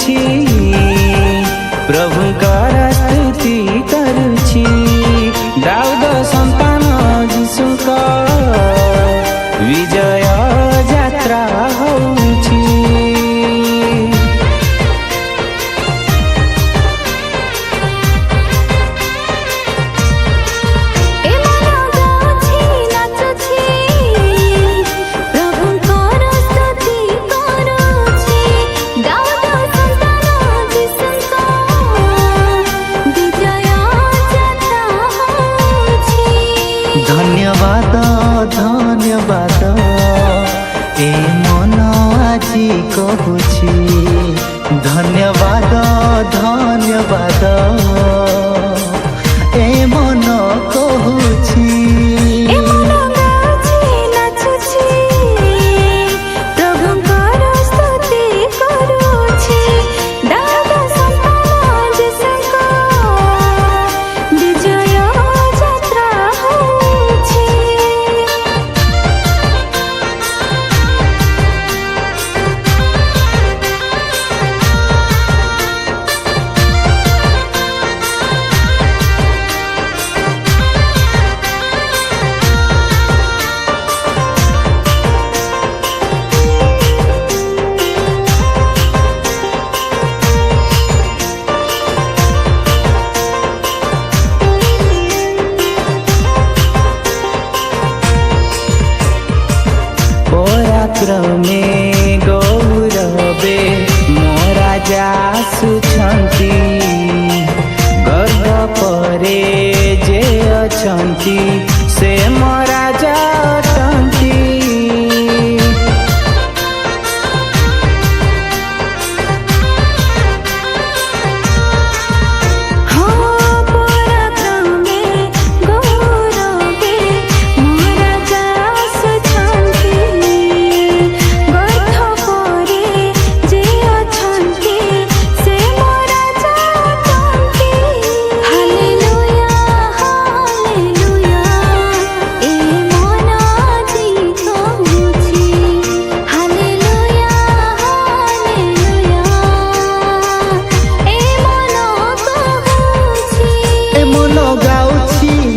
କରୁଛି ପ୍ରଭୁଙ୍କର ସ୍ତୁତି କରୁଛି। ଦାଉଦ ସନ୍ତାନ ଯୀଶୁଙ୍କ ବିଜୟ ଯାତ୍ରା ହଉଛି। धन्यवाद धन्यवाद ए मन आजी कहूची। धन्यवाद धन्यवाद ए मन कहूची। पराक्रमे गौरवे मो राजा आसुछंती। गर्व परे जे अछंती से मो राजा अटंती।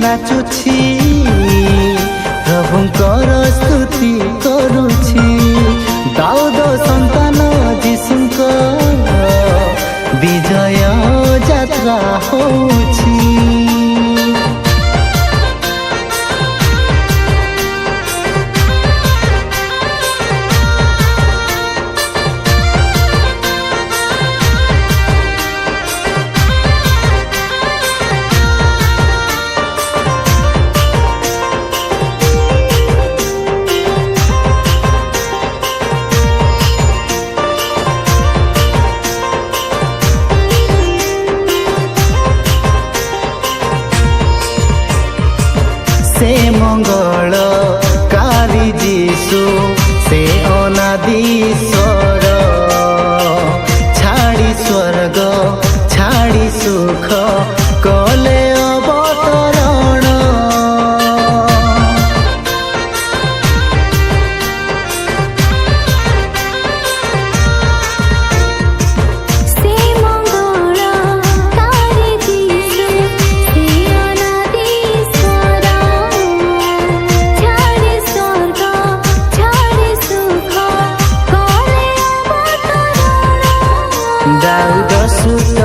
नाचुछि प्रभुଙ୍କର स्तुति करुछि। दाऊद सन्तान यीशुଙ୍କ विजय यात्रा होछि। से मंगल कारी जीशु से अनादीश्वर। छाड़ी स्वर्ग छाड़ी सुख कले अवतरण। दाऊद सुत